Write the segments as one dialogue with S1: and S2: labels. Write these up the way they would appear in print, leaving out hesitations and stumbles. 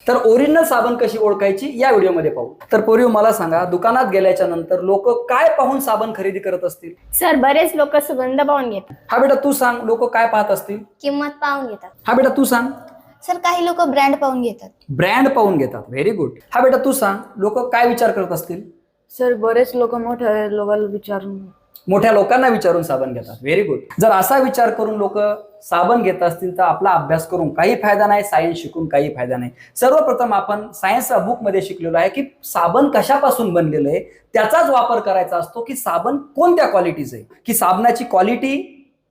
S1: तर ओरिजिनल साबण कशी ओळखायची या व्हिडिओमध्ये पाहू. तर पूर्वी मला सांगा, दुकानात गेल्याच्या नंतर लोक काय पाहून साबण खरेदी करत असतील?
S2: सर, बरेच लोक सुगंध पाहून घेतात.
S1: हा बेटा तू सांग, लोक काय पाहत असतील?
S3: किंमत पाहून घेतात.
S1: हा बेटा तू सांग.
S3: सर, काही लोक ब्रँड पाहून घेतात.
S1: ब्रँड पाहून घेतात. Very good. हा बेटा तू सांग, लोक काय विचार करत असतील?
S4: सर, बरेच लोक मोठ्या लोकांना विचारून
S1: साबण घेतात. Very good. जर असा विचार करून लोक साबण घेत असतील तर आपला अभ्यास करून काही फायदा नाही, सायन्स शिकून काही फायदा नाही. सर्वप्रथम आपण सायन्सच्या बुक मध्ये शिकलेलो आहे की साबण कशापासून बनलेलं आहे, त्याचाच वापर करायचा असतो की साबण कोणत्या क्वालिटीचं आहे, की साबणाची क्वालिटी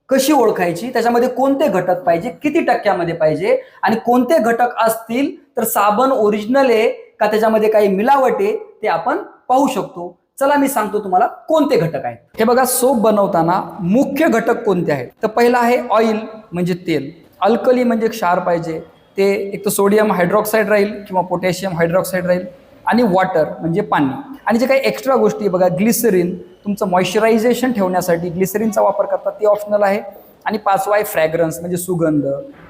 S1: कशी ओळखायची, त्याच्यामध्ये कोणते घटक पाहिजे, किती टक्क्यामध्ये पाहिजे आणि कोणते घटक असतील तर साबण ओरिजिनल आहे का त्याच्यामध्ये काही मिलावट आहे ते आपण पाहू शकतो. चला मी सांगतो तुम्हाला कोणते घटक आहेत. हे बघा, सोप बनवताना मुख्य घटक कोणते आहेत? तर पहिला आहे ऑइल म्हणजे तेल, अल्कली म्हणजे क्षार पाहिजे, ते एक तर सोडियम हायड्रॉक्साईड राहील किंवा पोटॅशियम हायड्रॉक्साईड राहील, आणि वॉटर म्हणजे पाणी. आणि जे काही एक्स्ट्रा गोष्टी बघा, ग्लिसरीन तुमचं मॉइश्चरायझेशन ठेवण्यासाठी ग्लिसरीनचा वापर करतात, ते ऑप्शनल आहे. आणि पाचवा आहे फ्रॅग्रन्स म्हणजे सुगंध,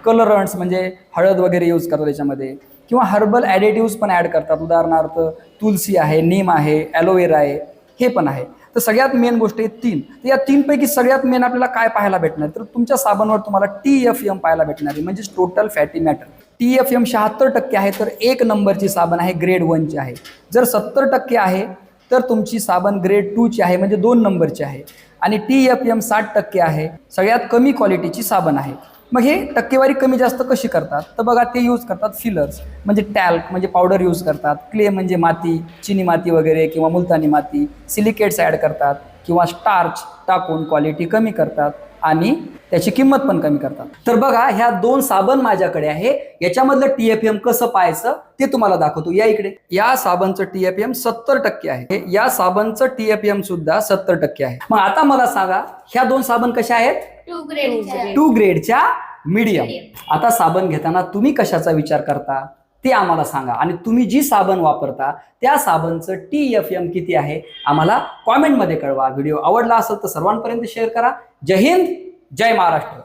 S1: कलरंट्स म्हणजे हळद वगैरे यूज करतात त्याच्यामध्ये, किंवा हर्बल ॲडिटिव्स पण ॲड करतात. उदाहरणार्थ तुलसी आहे, नीम आहे, ॲलोवेरा आहे, हे पण आहे. तर सगळ्यात मेन गोष्ट आहे तीन. तर या तीनपैकी सगळ्यात मेन आपल्याला काय पाहायला भेटणार? तर तुमच्या साबणवर तुम्हाला TFM पाहायला भेटणार आहे, म्हणजे टोटल फॅटी मॅटर. TFM 76% आहे तर एक नंबरची साबण आहे, ग्रेड 1ची आहे. जर 70% आहे तर तुमची साबण ग्रेड 2ची आहे, म्हणजे 2 नंबरची आहे. आणि TFM 60% आहे, सगळ्यात कमी क्वालिटीची साबण आहे. मग हे टक्केवारी कमी जास्त कशी करतात? तर बघा, ते यूज करतात फिलर्स म्हणजे टॅल्क म्हणजे पावडर यूज करतात, क्ले म्हणजे माती, चिनी माती वगैरे किंवा मुलतानी माती, सिलिकेट्स ॲड करतात किंवा स्टार्च टाकून क्वालिटी कमी करतात आणि त्याची किंमत पण कमी करतात. तर बघा, ह्या 2 साबण माझ्याकडे आहे, याच्यामधलं TFM कसं पाहायचं ते तुम्हाला दाखवतो. या इकडे, या साबणचं TFM 70% आहे, या साबणचं TFM सुद्धा 70% आहे. मग आता मला सांगा, ह्या 2 साबण कशा आहेत? 2 ग्रेडच्या मीडियम. आता साबण घेताना तुम्ही कशाचा विचार करता ते आम्हाला सांगा, आणि तुम्ही जी साबण वापरता त्या साबणचं TFM किती आहे आम्हाला कॉमेंटमध्ये कळवा. व्हिडिओ आवडला असेल तर सर्वांपर्यंत शेअर करा. जय हिंद, जय महाराष्ट्र.